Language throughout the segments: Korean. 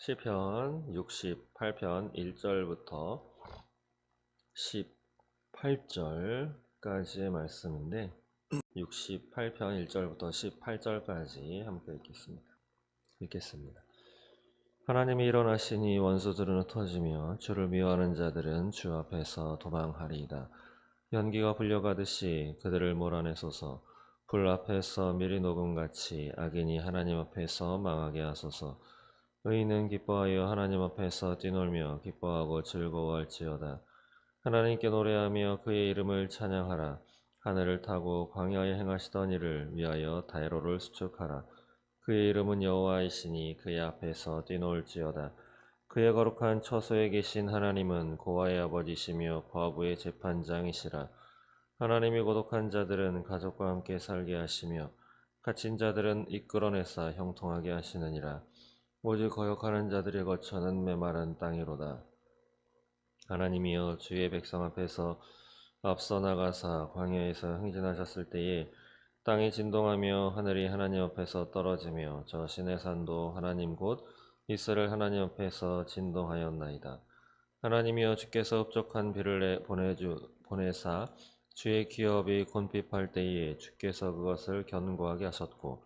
시편 68편 1절부터 18절까지의 말씀인데 68편 1절부터 18절까지 함께 읽겠습니다. 하나님이 일어나시니 원수들은 흩어지며 주를 미워하는 자들은 주 앞에서 도망하리이다. 연기가 불려가듯이 그들을 몰아내소서. 불 앞에서 미리 녹음같이 악인이 하나님 앞에서 망하게 하소서. 의인은 기뻐하여 하나님 앞에서 뛰놀며 기뻐하고 즐거워할지어다. 하나님께 노래하며 그의 이름을 찬양하라. 하늘을 타고 광야에 행하시던 일을 위하여 다이로를 수축하라. 그의 이름은 여호와이시니 그의 앞에서 뛰놀지어다. 그의 거룩한 처소에 계신 하나님은 고아의 아버지시며 과부의 재판장이시라. 하나님이 고독한 자들은 가족과 함께 살게 하시며 갇힌 자들은 이끌어내사 형통하게 하시느니라. 오직 거역하는 자들의 거처는 메마른 땅이로다. 하나님이여 주의 백성 앞에서 앞서 나가사 광야에서 행진하셨을 때에 땅이 진동하며 하늘이 하나님 앞에서 떨어지며 저 시내산도 하나님 곧 이스라엘 하나님 앞에서 진동하였나이다. 하나님이여 주께서 흡족한 비를 보내사 주의 기업이 곤핍할 때에 주께서 그것을 견고하게 하셨고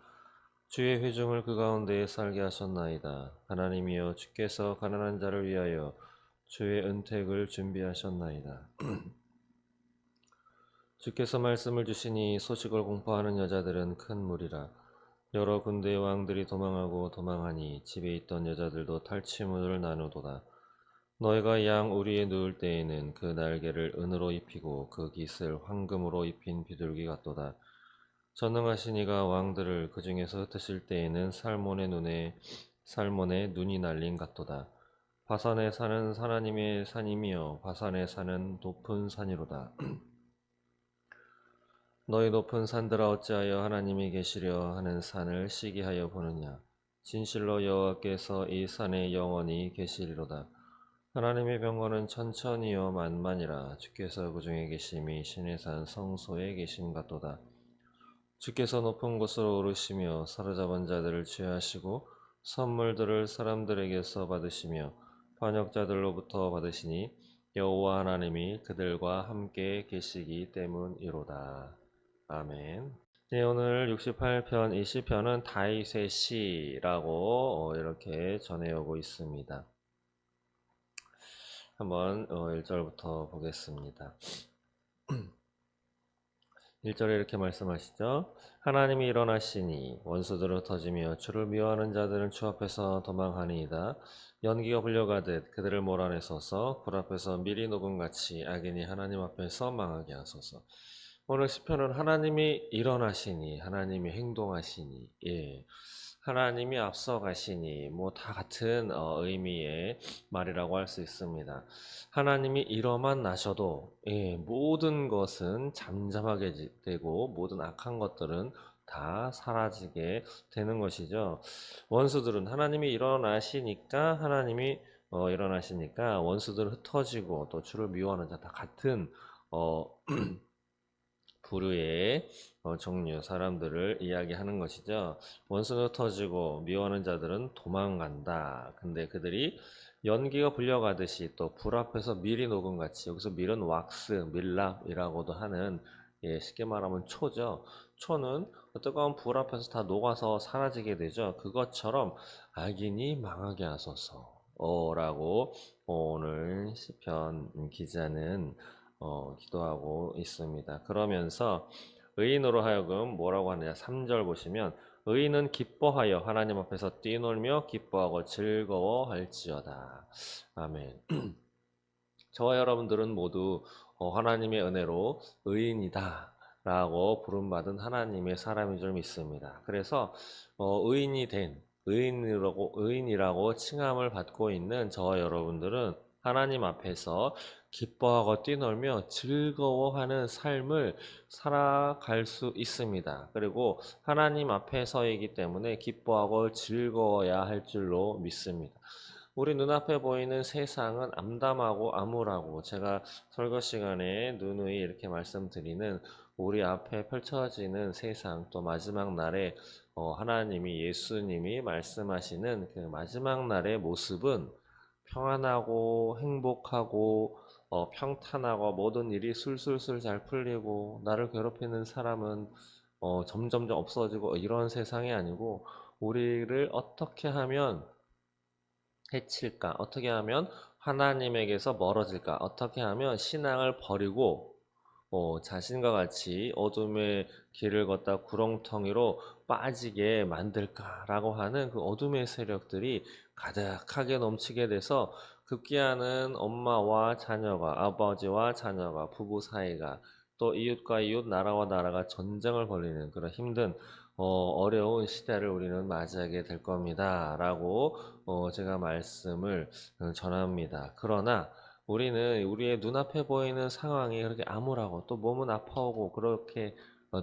주의 회중을 그 가운데에 살게 하셨나이다. 하나님이여 주께서 가난한 자를 위하여 주의 은택을 준비하셨나이다. 주께서 말씀을 주시니 소식을 공포하는 여자들은 큰 무리라. 여러 군대의 왕들이 도망하니 집에 있던 여자들도 탈취물을 나누도다. 너희가 양 우리에 누울 때에는 그 날개를 은으로 입히고 그 깃을 황금으로 입힌 비둘기 같도다. 전능하신 이가 왕들을 그 중에서 흩으실 때에는 살몬의 눈이 날린 같도다. 바산에 사는 하나님의 산이며 바산에 사는 높은 산이로다. 너희 높은 산들아 어찌하여 하나님이 계시려 하는 산을 시기하여 보느냐. 진실로 여호와께서 이 산에 영원히 계시리로다. 하나님의 병거는 천천히요 만만이라. 주께서 그 중에 계심이 신의 산 성소에 계심 같도다. 주께서 높은 곳으로 오르시며 사로잡은 자들을 취하시고 선물들을 사람들에게서 받으시며 반역자들로부터 받으시니 여호와 하나님이 그들과 함께 계시기 때문이로다. 아멘. 네, 오늘 68편 이 시편은 다윗의 시라고 이렇게 전해오고 있습니다. 한번 1절부터 보겠습니다. 1절에 이렇게 말씀하시죠. 하나님이 일어나시니 원수들을 흩어지며 주를 미워하는 자들은 주 앞에서 도망하니이다. 연기가 불려가듯 그들을 몰아내소서. 불 앞에서 미리 녹음같이 악인이 하나님 앞에서 망하게 하소서. 오늘 시편은 하나님이 일어나시니, 하나님이 행동하시니, 하나님이 앞서가시니, 뭐 다 같은 의미의 말이라고 할 수 있습니다. 하나님이 일어만 나셔도 모든 것은 잠잠하게 되고 모든 악한 것들은 다 사라지게 되는 것이죠. 원수들은 하나님이 일어나시니까 원수들은 흩어지고 또 주를 미워하는 자 다 같은 부류의 종류 사람들을 이야기하는 것이죠. 원수는 흩어지고 미워하는 자들은 도망간다. 근데 그들이 연기가 불려가듯이 또 불 앞에서 밀이 녹음같이, 여기서 밀은 왁스, 밀랍이라고도 하는, 쉽게 말하면 초죠. 초는 뜨거운 불 앞에서 다 녹아서 사라지게 되죠. 그것처럼 악인이 망하게 하소서 라고 오늘 시편 기자는 기도하고 있습니다. 그러면서 의인으로 하여금 뭐라고 하느냐, 3절 보시면 의인은 기뻐하여 하나님 앞에서 뛰놀며 기뻐하고 즐거워할지어다. 아멘. 저와 여러분들은 모두 하나님의 은혜로 의인이다 라고 부름받은 하나님의 사람인 줄 믿습니다. 그래서 의인이라고 칭함을 받고 있는 저와 여러분들은 하나님 앞에서 기뻐하고 뛰놀며 즐거워하는 삶을 살아갈 수 있습니다. 그리고 하나님 앞에 서이기 때문에 기뻐하고 즐거워야 할 줄로 믿습니다. 우리 눈앞에 보이는 세상은 암담하고 암울하고 제가 설교 시간에 누누이 이렇게 말씀드리는 우리 앞에 펼쳐지는 세상 또 마지막 날에 하나님이 예수님이 말씀하시는 그 마지막 날의 모습은 평안하고 행복하고 평탄하고 모든 일이 술술술 잘 풀리고 나를 괴롭히는 사람은 점점점 없어지고 이런 세상이 아니고 우리를 어떻게 하면 해칠까? 어떻게 하면 하나님에게서 멀어질까? 어떻게 하면 신앙을 버리고 자신과 같이 어둠의 길을 걷다 구렁텅이로 빠지게 만들까라고 하는 그 어둠의 세력들이 가득하게 넘치게 돼서 급기야는 엄마와 자녀가, 아버지와 자녀가, 부부 사이가 또 이웃과 이웃, 나라와 나라가 전쟁을 벌이는 그런 힘든 어려운 시대를 우리는 맞이하게 될 겁니다. 라고 제가 말씀을 전합니다. 그러나 우리는 우리의 눈앞에 보이는 상황이 그렇게 암울하고 또 몸은 아파오고 그렇게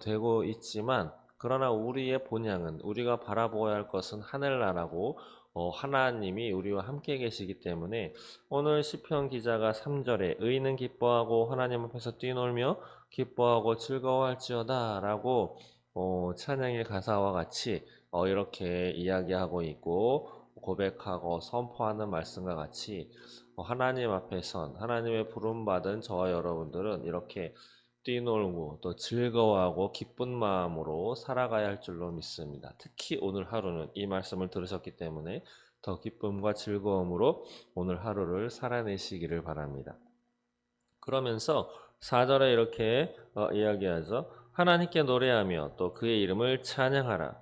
되고 있지만 그러나 우리의 본향은 우리가 바라보아야 할 것은 하늘나라고 하나님이 우리와 함께 계시기 때문에 오늘 시편 기자가 3절에 의인은 기뻐하고 하나님 앞에서 뛰놀며 기뻐하고 즐거워할지어다 라고 찬양의 가사와 같이 이렇게 이야기하고 있고 고백하고 선포하는 말씀과 같이 하나님 앞에 선 하나님의 부름받은 저와 여러분들은 이렇게 뛰놀고 또 즐거워하고 기쁜 마음으로 살아가야 할 줄로 믿습니다. 특히 오늘 하루는 이 말씀을 들으셨기 때문에 더 기쁨과 즐거움으로 오늘 하루를 살아내시기를 바랍니다. 그러면서 4절에 이렇게 이야기하죠. 하나님께 노래하며 또 그의 이름을 찬양하라.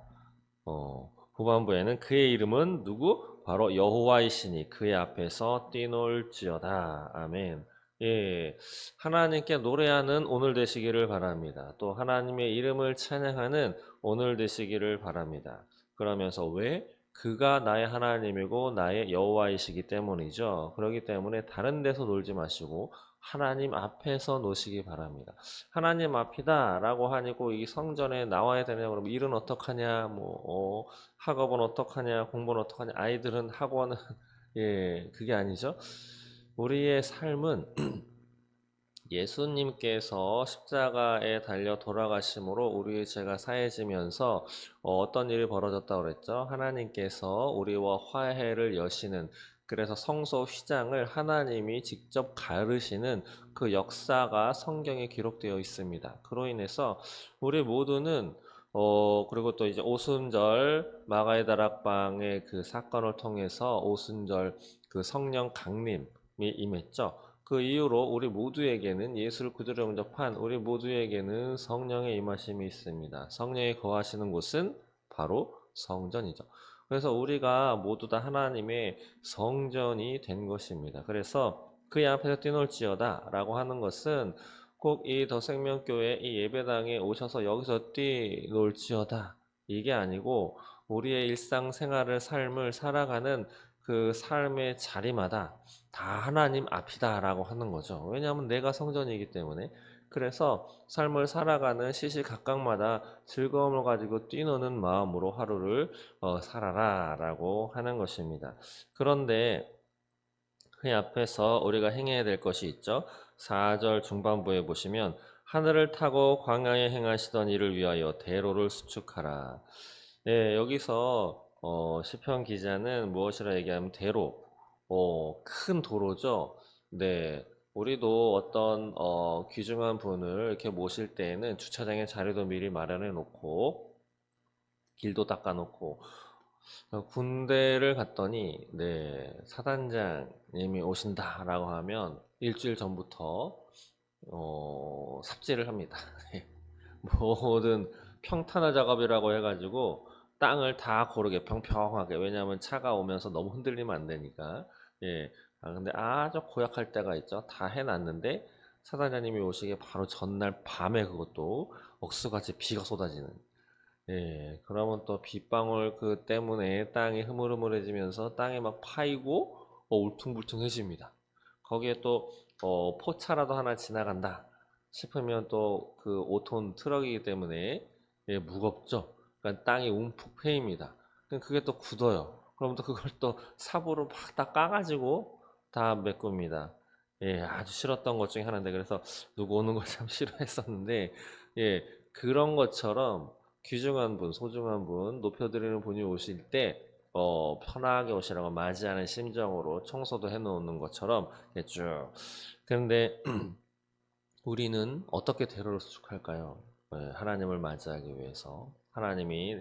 후반부에는 그의 이름은 누구? 바로 여호와이시니 그의 앞에서 뛰놀지어다. 아멘. 예, 하나님께 노래하는 오늘 되시기를 바랍니다. 또 하나님의 이름을 찬양하는 오늘 되시기를 바랍니다. 그러면서 왜? 그가 나의 하나님이고 나의 여호와이시기 때문이죠. 그렇기 때문에 다른 데서 놀지 마시고 하나님 앞에서 노시기 바랍니다. 하나님 앞이다 라고 하니고 이 성전에 나와야 되냐 그러면 일은 어떡하냐 학업은 어떡하냐 공부는 어떡하냐 아이들은 학원은 예 그게 아니죠. 우리의 삶은 예수님께서 십자가에 달려 돌아가심으로 우리의 죄가 사해지면서 어떤 일이 벌어졌다고 그랬죠? 하나님께서 우리와 화해를 여시는 그래서 성소 휘장을 하나님이 직접 가르시는 그 역사가 성경에 기록되어 있습니다. 그로 인해서 우리 모두는 그리고 또 이제 오순절 마가의 다락방의 그 사건을 통해서 오순절 그 성령 강림이 임했죠. 그 이후로 우리 모두에게는 예수를 구주로 영접한 우리 모두에게는 성령의 임하심이 있습니다. 성령이 거하시는 곳은 바로 성전이죠. 그래서 우리가 모두 다 하나님의 성전이 된 것입니다. 그래서 그의 앞에서 뛰놀지어다 라고 하는 것은 꼭 이 더 생명교회 이 예배당에 오셔서 여기서 뛰놀지어다 이게 아니고 우리의 일상생활을 삶을 살아가는 그 삶의 자리마다 다 하나님 앞이다라고 하는 거죠. 왜냐하면 내가 성전이기 때문에. 그래서 삶을 살아가는 시시각각마다 즐거움을 가지고 뛰노는 마음으로 하루를 살아라라고 하는 것입니다. 그런데 그 앞에서 우리가 행해야 될 것이 있죠. 4절 중반부에 보시면 하늘을 타고 광야에 행하시던 이를 위하여 대로를 수축하라. 네, 여기서 시편 기자는 무엇이라 얘기하면 대로, 큰 도로죠. 네, 우리도 어떤 귀중한 분을 이렇게 모실 때에는 주차장에 자리도 미리 마련해 놓고 길도 닦아 놓고 군대를 갔더니 네, 사단장님이 오신다라고 하면 일주일 전부터 삽질을 합니다. 모든 평탄화 작업이라고 해가지고 땅을 다 고르게 평평하게 왜냐하면 차가 오면서 너무 흔들리면 안 되니까 예. 근데 아주 고약할 때가 있죠. 다 해놨는데 사단장님이 오시기 바로 전날 밤에 그것도 억수같이 비가 쏟아지는 예. 그러면 또 빗방울 그 때문에 땅이 흐물흐물해지면서 땅이 막 파이고 울퉁불퉁해집니다. 거기에 또 포차라도 하나 지나간다 싶으면 또 그 5톤 트럭이기 때문에 예, 무겁죠. 그러니까 땅이 움푹 패입니다. 그게 또 굳어요. 그럼 또 그걸 또 삽으로 막 다 까가지고 다 메꿉니다. 예, 아주 싫었던 것 중에 하나인데, 그래서 누구 오는 걸 참 싫어했었는데, 예, 그런 것처럼 귀중한 분, 소중한 분, 높여드리는 분이 오실 때, 편하게 오시라고 맞이하는 심정으로 청소도 해놓는 것처럼 예, 쭉. 그런데 우리는 어떻게 대로를 수축할까요? 하나님을 맞이하기 위해서 하나님이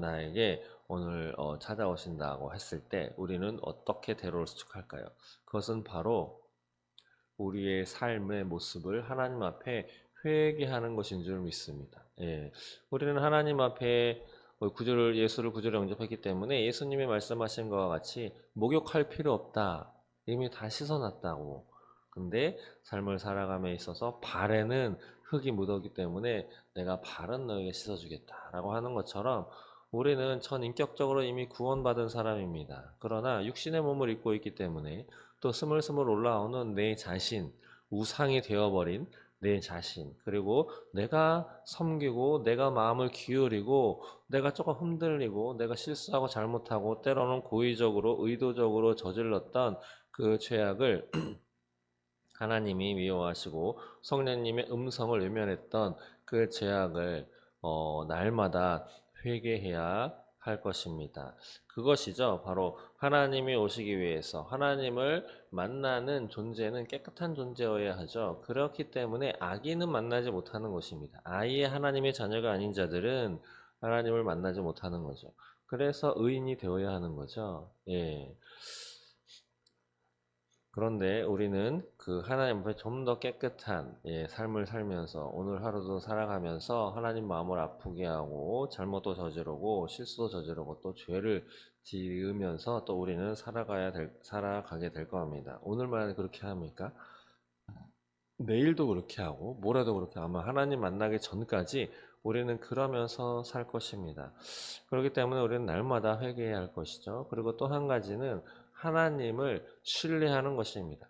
나에게 오늘 찾아오신다고 했을 때 우리는 어떻게 대로를 수축할까요? 그것은 바로 우리의 삶의 모습을 하나님 앞에 회개하는 것인 줄 믿습니다. 예. 우리는 하나님 앞에 예수를 구주로 영접했기 때문에 예수님이 말씀하신 것과 같이 목욕할 필요 없다. 이미 다 씻어놨다고. 근데 삶을 살아감에 있어서 발에는 흙이 묻었기 때문에 내가 발은 너에게 씻어주겠다라고 하는 것처럼 우리는 전인격적으로 이미 구원받은 사람입니다. 그러나 육신의 몸을 입고 있기 때문에 또 스물스물 올라오는 내 자신, 우상이 되어버린 내 자신, 그리고 내가 섬기고 내가 마음을 기울이고 내가 조금 흔들리고 내가 실수하고 잘못하고 때로는 고의적으로 의도적으로 저질렀던 그 죄악을 하나님이 미워하시고 성령님의 음성을 외면했던 그 죄악을 날마다 회개해야 할 것입니다. 그것이죠. 바로 하나님이 오시기 위해서 하나님을 만나는 존재는 깨끗한 존재여야 하죠. 그렇기 때문에 악인은 만나지 못하는 것입니다. 아예 하나님의 자녀가 아닌 자들은 하나님을 만나지 못하는 거죠. 그래서 의인이 되어야 하는 거죠. 예. 그런데 우리는 그 하나님 앞에 좀 더 깨끗한 삶을 살면서 오늘 하루도 살아가면서 하나님 마음을 아프게 하고 잘못도 저지르고 실수도 저지르고 또 죄를 지으면서 또 우리는 살아가게 될 겁니다. 오늘만 그렇게 합니까? 내일도 그렇게 하고 모레도 그렇게 아마 하나님 만나기 전까지 우리는 그러면서 살 것입니다. 그렇기 때문에 우리는 날마다 회개해야 할 것이죠. 그리고 또 한 가지는 하나님을 신뢰하는 것입니다.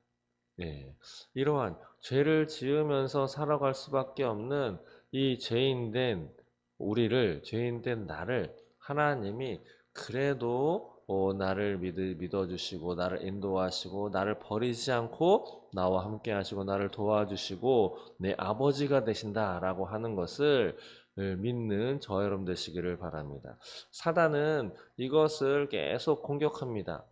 예, 이러한 죄를 지으면서 살아갈 수밖에 없는 이 죄인된 죄인된 나를 하나님이 그래도 나를 믿어주시고 나를 인도하시고 나를 버리지 않고 나와 함께 하시고 나를 도와주시고 내 아버지가 되신다라고 하는 것을 믿는 저 여러분 되시기를 바랍니다. 사단은 이것을 계속 공격합니다.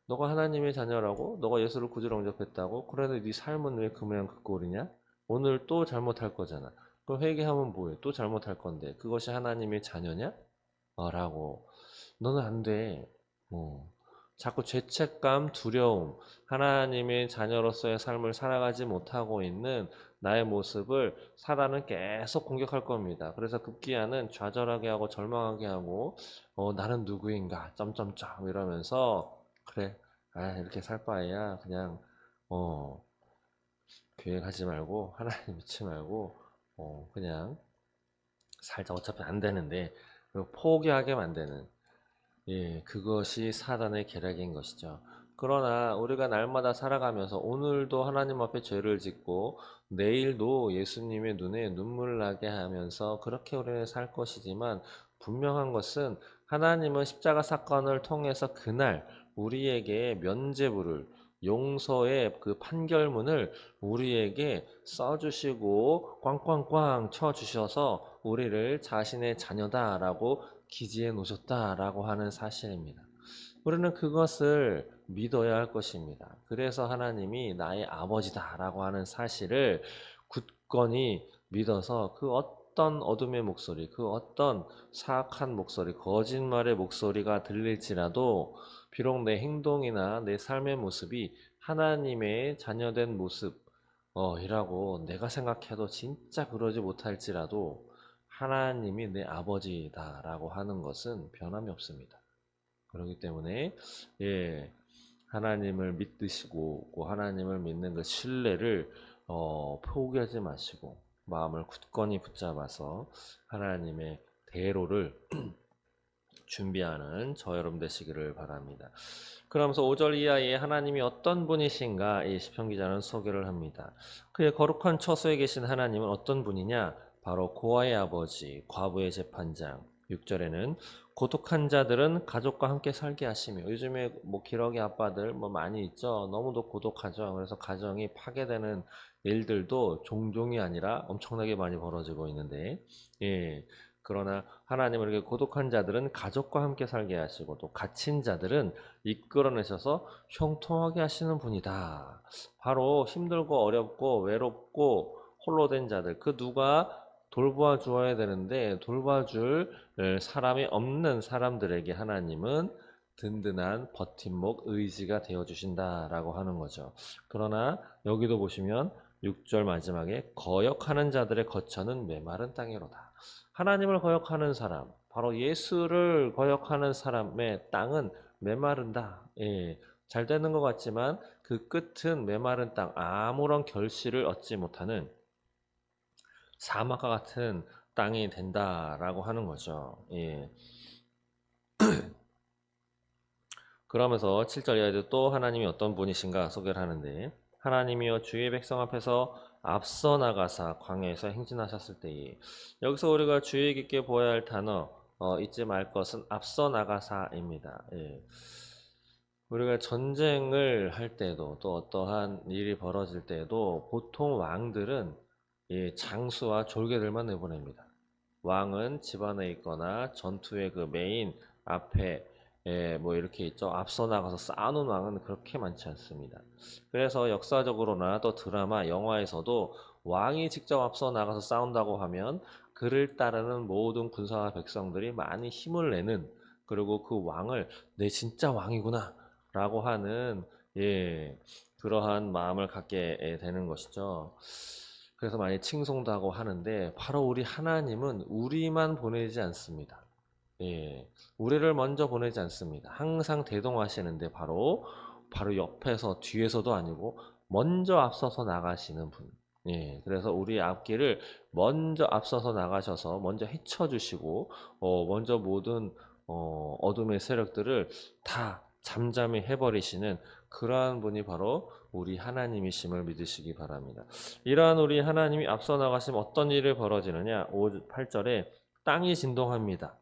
너가 하나님의 자녀라고? 너가 예수를 구주로 영접했다고? 그래도 네 삶은 왜 그 모양 그 꼴이냐? 오늘 또 잘못할 거잖아. 그럼 회개하면 뭐해? 또 잘못할 건데 그것이 하나님의 자녀냐? 라고. 너는 안 돼. 자꾸 죄책감, 두려움, 하나님의 자녀로서의 삶을 살아가지 못하고 있는 나의 모습을 사단은 계속 공격할 겁니다. 그래서 급기야는 좌절하게 하고 절망하게 하고 나는 누구인가? 점점점 이러면서 그래. 이렇게 살 바에야 그냥 어, 교회 가지 말고 하나님 믿지 말고 그냥 살자. 어차피 안 되는데 포기하게 만드는 그것이 사단의 계략인 것이죠. 그러나 우리가 날마다 살아가면서 오늘도 하나님 앞에 죄를 짓고 내일도 예수님의 눈에 눈물 나게 하면서 그렇게 우리는 살 것이지만 분명한 것은 하나님은 십자가 사건을 통해서 그날 우리에게 면죄부를 용서의 그 판결문을 우리에게 써주시고 꽝꽝꽝 쳐주셔서 우리를 자신의 자녀다라고 기지해 놓으셨다라고 하는 사실입니다. 우리는 그것을 믿어야 할 것입니다. 그래서 하나님이 나의 아버지다라고 하는 사실을 굳건히 믿어서 그 어떤 어둠의 목소리, 그 어떤 사악한 목소리, 거짓말의 목소리가 들릴지라도 비록 내 행동이나 내 삶의 모습이 하나님의 자녀된 모습, 이라고 내가 생각해도 진짜 그러지 못할지라도 하나님이 내 아버지다라고 하는 것은 변함이 없습니다. 그렇기 때문에 하나님을 믿으시고 하나님을 믿는 그 신뢰를 포기하지 마시고 마음을 굳건히 붙잡아서 하나님의 대로를 준비하는 저 여러분 되시기를 바랍니다. 그러면서 5절 이하에 하나님이 어떤 분이신가 이 시편 기자는 소개를 합니다. 그의 거룩한 처소에 계신 하나님은 어떤 분이냐? 바로 고아의 아버지, 과부의 재판장, 6절에는 고독한 자들은 가족과 함께 살게 하시며, 요즘에 뭐 기러기 아빠들 뭐 많이 있죠. 너무도 고독하죠. 그래서 가정이 파괴되는 일들도 종종이 아니라 엄청나게 많이 벌어지고 있는데, 예. 그러나 하나님은 이렇게 고독한 자들은 가족과 함께 살게 하시고, 또 갇힌 자들은 이끌어내셔서 형통하게 하시는 분이다. 바로 힘들고 어렵고 외롭고 홀로 된 자들, 그 누가 돌봐 주어야 되는데 돌봐줄 사람이 없는 사람들에게 하나님은 든든한 버팀목, 의지가 되어 주신다라고 하는 거죠. 그러나 여기도 보시면 6절 마지막에 거역하는 자들의 거처는 메마른 땅이로다. 하나님을 거역하는 사람, 바로 예수를 거역하는 사람의 땅은 메마른다. 예, 잘 되는 것 같지만 그 끝은 메마른 땅, 아무런 결실을 얻지 못하는 사막과 같은 땅이 된다라고 하는 거죠. 예. 그러면서 7절 이하에도 또 하나님이 어떤 분이신가 소개를 하는데, 하나님이여 주의 백성 앞에서 앞서 나가사 광야에서 행진하셨을 때에, 여기서 우리가 주의 깊게 보아야 할 단어, 잊지 말 것은 앞서 나가사입니다. 예. 우리가 전쟁을 할 때도 또 어떠한 일이 벌어질 때도 보통 왕들은 장수와 졸개들만 내보냅니다. 왕은 집안에 있거나 전투의 그 메인 앞에 뭐 이렇게 있죠. 앞서 나가서 싸우는 왕은 그렇게 많지 않습니다. 그래서 역사적으로나 또 드라마, 영화에서도 왕이 직접 앞서 나가서 싸운다고 하면 그를 따르는 모든 군사와 백성들이 많이 힘을 내는, 그리고 그 왕을 내 진짜 왕이구나 라고 하는 그러한 마음을 갖게 되는 것이죠. 그래서 많이 칭송도 하고 하는데, 바로 우리 하나님은 우리만 보내지 않습니다. 예, 우리를 먼저 보내지 않습니다. 항상 대동하시는데 바로 옆에서 뒤에서도 아니고 먼저 앞서서 나가시는 분. 예, 그래서 우리 앞길을 먼저 앞서서 나가셔서 먼저 헤쳐주시고 먼저 모든 어둠의 세력들을 다 잠잠히 해버리시는 그러한 분이 바로 우리 하나님이심을 믿으시기 바랍니다. 이러한 우리 하나님이 앞서 나가시면 어떤 일이 벌어지느냐? 8절에 땅이 진동합니다.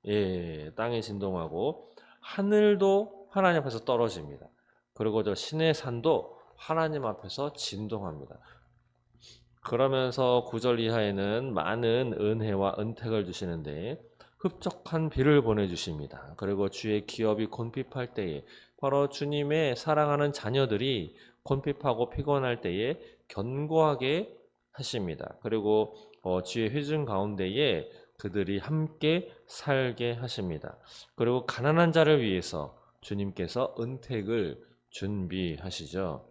예, 땅이 진동하고 하늘도 하나님 앞에서 떨어집니다. 그리고 저 신의 산도 하나님 앞에서 진동합니다. 그러면서 9절 이하에는 많은 은혜와 은택을 주시는데, 흡족한 비를 보내주십니다. 그리고 주의 기업이 곤핍할 때에, 바로 주님의 사랑하는 자녀들이 곤핍하고 피곤할 때에 견고하게 하십니다. 그리고 주의 회중 가운데에 그들이 함께 살게 하십니다. 그리고 가난한 자를 위해서 주님께서 은택을 준비하시죠.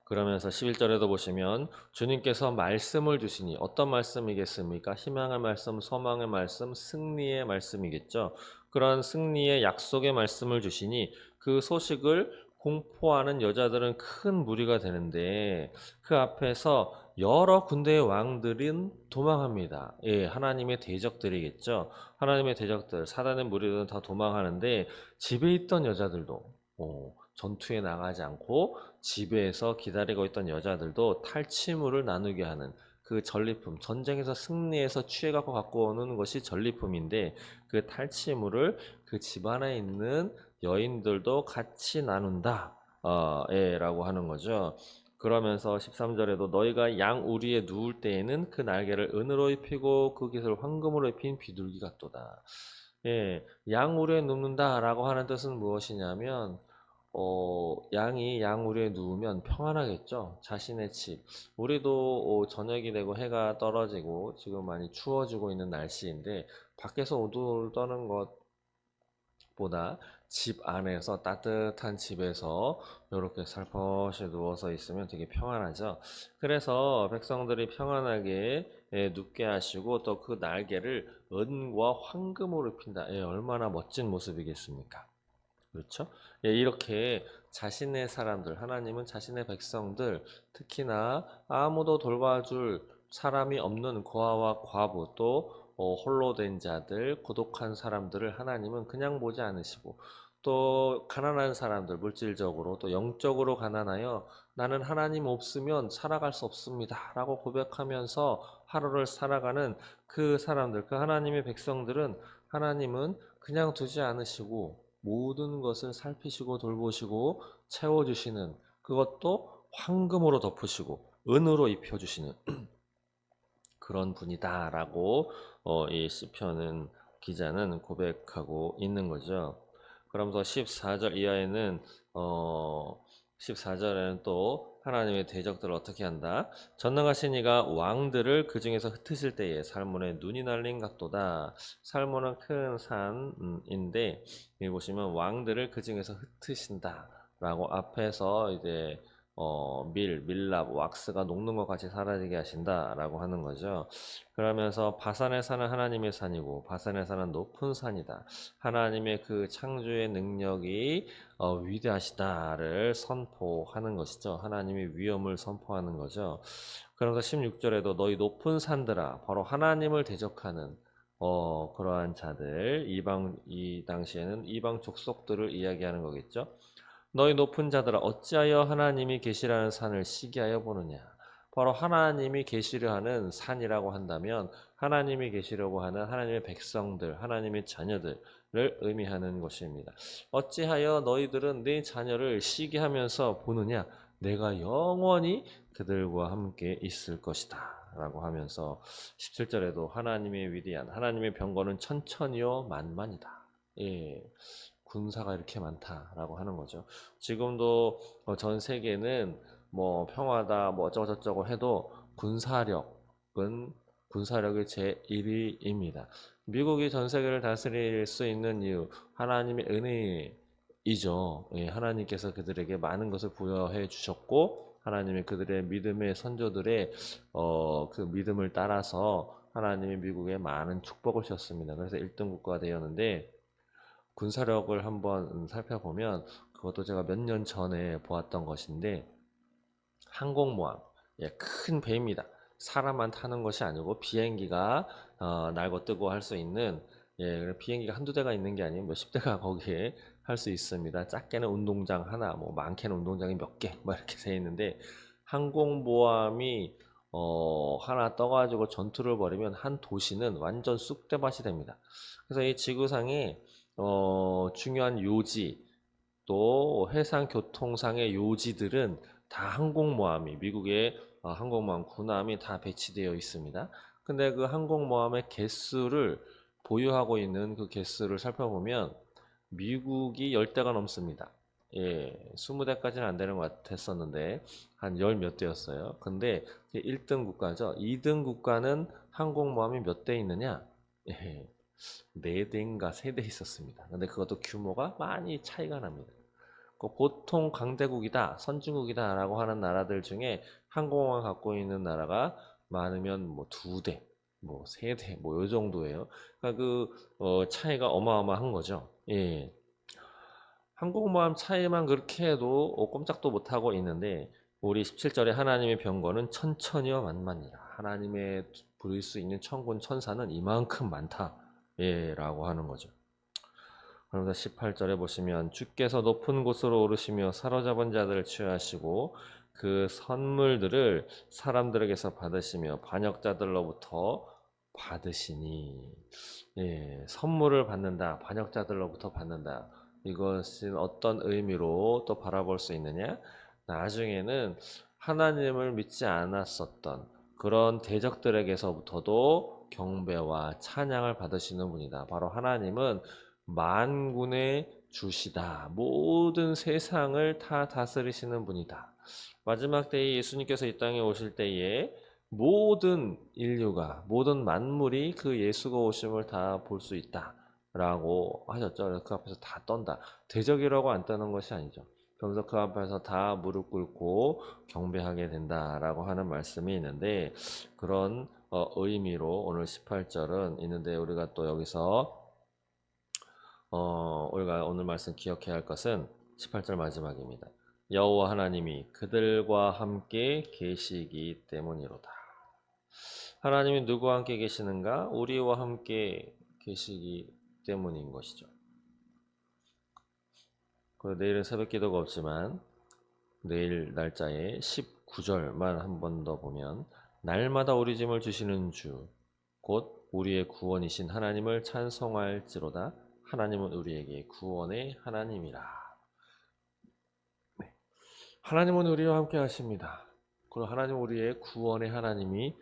그러면서 11절에도 보시면 주님께서 말씀을 주시니, 어떤 말씀이겠습니까? 희망의 말씀, 소망의 말씀, 승리의 말씀이겠죠. 그런 승리의 약속의 말씀을 주시니 그 소식을 공포하는 여자들은 큰 무리가 되는데, 그 앞에서 여러 군대의 왕들은 도망합니다. 예, 하나님의 대적들이겠죠. 하나님의 대적들, 사단의 무리들은 다 도망하는데, 집에 있던 여자들도 전투에 나가지 않고 집에서 기다리고 있던 여자들도 탈취물을 나누게 하는 그 전리품, 전쟁에서 승리해서 취해갖고 갖고 오는 것이 전리품인데, 그 탈취물을 그 집안에 있는 여인들도 같이 나눈다. 라고 하는 거죠. 그러면서 13절에도 너희가 양 우리에 누울 때에는 그 날개를 은으로 입히고 그 깃을 황금으로 입힌 비둘기 같도다. 예, 양 우리에 눕는다라고 하는 뜻은 무엇이냐면, 양이 양우리에 누우면 평안하겠죠. 자신의 집. 우리도 저녁이 되고 해가 떨어지고 지금 많이 추워지고 있는 날씨인데, 밖에서 우둘 떠는 것보다 집 안에서 따뜻한 집에서 이렇게 살포시 누워서 있으면 되게 평안하죠. 그래서 백성들이 평안하게 눕게 하시고, 또 그 날개를 은과 황금으로 입힌다. 얼마나 멋진 모습이겠습니까? 그렇죠? 이렇게 자신의 사람들, 하나님은 자신의 백성들, 특히나 아무도 돌봐줄 사람이 없는 고아와 과부, 또 홀로 된 자들, 고독한 사람들을 하나님은 그냥 보지 않으시고, 또 가난한 사람들, 물질적으로 또 영적으로 가난하여 나는 하나님 없으면 살아갈 수 없습니다 라고 고백하면서 하루를 살아가는 그 사람들, 그 하나님의 백성들은 하나님은 그냥 두지 않으시고 모든 것을 살피시고 돌보시고 채워주시는, 그것도 황금으로 덮으시고 은으로 입혀주시는 그런 분이다라고 이 시편은 기자는 고백하고 있는 거죠. 그러면서 14절 이하에는 14절에는 또 하나님의 대적들을 어떻게 한다? 전능하신 이가 왕들을 그 중에서 흩으실 때에 살몬의 눈이 날린 각도다. 살몬은 큰 산인데 여기 보시면 왕들을 그 중에서 흩으신다라고 앞에서 이제 밀랍, 왁스가 녹는 것 같이 사라지게 하신다라고 하는 거죠. 그러면서 바산의 산은 하나님의 산이고 바산의 산은 높은 산이다. 하나님의 그 창조의 능력이 위대하시다를 선포하는 것이죠. 하나님의 위엄을 선포하는 거죠. 그러면서 16절에도 너희 높은 산들아, 바로 하나님을 대적하는 그러한 자들, 이 당시에는 이방 족속들을 이야기하는 거겠죠. 너희 높은 자들아 어찌하여 하나님이 계시라는 산을 시기하여 보느냐. 바로 하나님이 계시려 하는 산이라고 한다면 하나님이 계시려고 하는 하나님의 백성들, 하나님의 자녀들을 의미하는 것입니다. 어찌하여 너희들은 내 자녀를 시기하면서 보느냐. 내가 영원히 그들과 함께 있을 것이다 라고 하면서 17절에도 하나님의 위대한 하나님의 병거는 천천히요 만만이다. 예. 군사가 이렇게 많다라고 하는 거죠. 지금도 전 세계는 뭐 평화다 뭐 어쩌고저쩌고 해도 군사력이 제1위입니다. 미국이 전 세계를 다스릴 수 있는 이유 하나님의 은혜이죠. 예, 하나님께서 그들에게 많은 것을 부여해 주셨고 하나님의 그들의 믿음의 선조들의 그 믿음을 따라서 하나님이 미국에 많은 축복을 주셨습니다. 그래서 1등 국가가 되었는데 군사력을 한번 살펴보면 그것도 제가 몇 년 전에 보았던 것인데 항공모함, 예, 큰 배입니다. 사람만 타는 것이 아니고 비행기가 날고 뜨고 할 수 있는, 예, 비행기가 한두 대가 있는 게 아니고 몇십 대가 거기에 할 수 있습니다. 작게는 운동장 하나, 뭐 많게는 운동장이 몇 개, 뭐 이렇게 돼 있는데 항공모함이 하나 떠가지고 전투를 벌이면 한 도시는 완전 쑥대밭이 됩니다. 그래서 이 지구상에 중요한 요지 또 해상 교통상의 요지들은 다 항공모함이 미국의 항공모함 군함이 다 배치되어 있습니다. 근데 그 항공모함의 개수를 보유하고 있는 그 개수를 살펴보면 미국이 10대가 넘습니다. 예, 20대까지는 안 되는 것 같았었는데 한 열 몇 대였어요. 근데 1등 국가죠. 2등 국가는 항공모함이 몇 대 있느냐? 예, 4대인가 3대 있었습니다. 근데 그것도 규모가 많이 차이가 납니다. 보통 강대국이다, 선진국이다 라고 하는 나라들 중에 항공모함 갖고 있는 나라가 많으면 뭐 2대, 뭐 3대, 뭐 요 정도예요. 그러니까 차이가 어마어마한 거죠. 예. 항공모함 차이만 그렇게 해도 꼼짝도 못하고 있는데 우리 17절에 하나님의 병거는 천천히와 만만이라. 하나님의 부릴 수 있는 천군 천사는 이만큼 많다. 예, 라고 하는 거죠. 그러면서 18절에 보시면 주께서 높은 곳으로 오르시며 사로잡은 자들을 취하시고 그 선물들을 사람들에게서 받으시며 반역자들로부터 받으시니. 예, 선물을 받는다. 반역자들로부터 받는다. 이것은 어떤 의미로 또 바라볼 수 있느냐? 나중에는 하나님을 믿지 않았었던 그런 대적들에게서부터도 경배와 찬양을 받으시는 분이다. 바로 하나님은 만군의 주시다. 모든 세상을 다 다스리시는 분이다. 마지막 때에 예수님께서 이 땅에 오실 때에 모든 인류가, 모든 만물이 그 예수가 오심을 다 볼 수 있다. 라고 하셨죠. 그 앞에서 다 떤다. 대적이라고 안 떠는 것이 아니죠. 그러면서 그 앞에서 다 무릎 꿇고 경배하게 된다라고 하는 말씀이 있는데 그런 의미로 오늘 18절은 있는데 우리가 또 여기서 우리가 오늘 말씀 기억해야 할 것은 18절 마지막입니다. 여호와 하나님이 그들과 함께 계시기 때문이로다. 하나님이 누구와 함께 계시는가? 우리와 함께 계시기 때문인 것이죠. 내일은 새벽 기도가 없지만 내일 날짜에 19절만 한 번 더 보면 날마다 우리 짐을 주시는 주, 곧 우리의 구원이신 하나님을 찬송할지로다. 하나님은 우리에게 구원의 하나님이라. 네. 하나님은 우리와 함께 하십니다. 그리고 하나님은 우리의 구원의 하나님이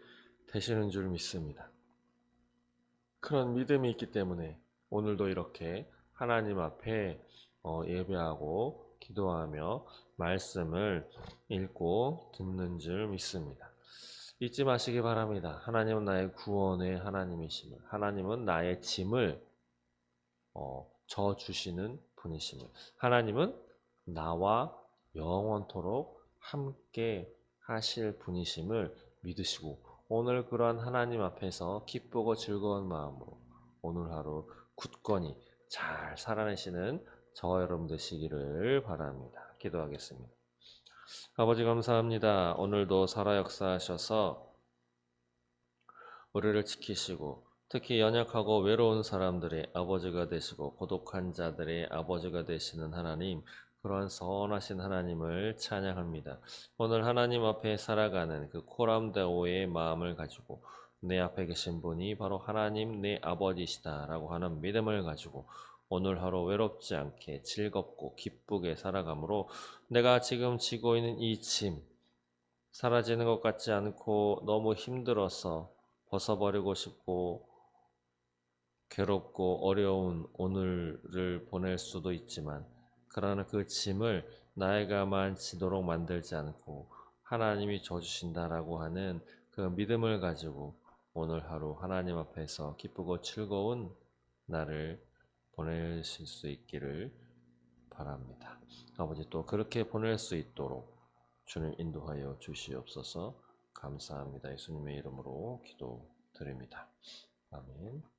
되시는 줄 믿습니다. 그런 믿음이 있기 때문에 오늘도 이렇게 하나님 앞에 예배하고 기도하며 말씀을 읽고 듣는 줄 믿습니다. 잊지 마시기 바랍니다. 하나님은 나의 구원의 하나님이심을, 하나님은 나의 짐을 져주시는 분이심을, 하나님은 나와 영원토록 함께 하실 분이심을 믿으시고 오늘 그러한 하나님 앞에서 기쁘고 즐거운 마음으로 오늘 하루 굳건히 잘 살아내시는 저와 여러분 되시기를 바랍니다. 기도하겠습니다. 아버지 감사합니다. 오늘도 살아 역사하셔서 우리를 지키시고 특히 연약하고 외로운 사람들의 아버지가 되시고 고독한 자들의 아버지가 되시는 하나님, 그런 선하신 하나님을 찬양합니다. 오늘 하나님 앞에 살아가는 그 코람데오의 마음을 가지고 내 앞에 계신 분이 바로 하나님 내 아버지시다라고 하는 믿음을 가지고 오늘 하루 외롭지 않게 즐겁고 기쁘게 살아가므로 내가 지금 지고 있는 이 짐, 사라지는 것 같지 않고 너무 힘들어서 벗어버리고 싶고 괴롭고 어려운 오늘을 보낼 수도 있지만, 그러나 그 짐을 나에게만 지도록 만들지 않고 하나님이 져주신다라고 하는 그 믿음을 가지고 오늘 하루 하나님 앞에서 기쁘고 즐거운 날을 보내실 수 있기를 바랍니다. 아버지, 또 그렇게 보낼 수 있도록 주님 인도하여 주시옵소서. 감사합니다. 예수님의 이름으로 기도드립니다. 아멘.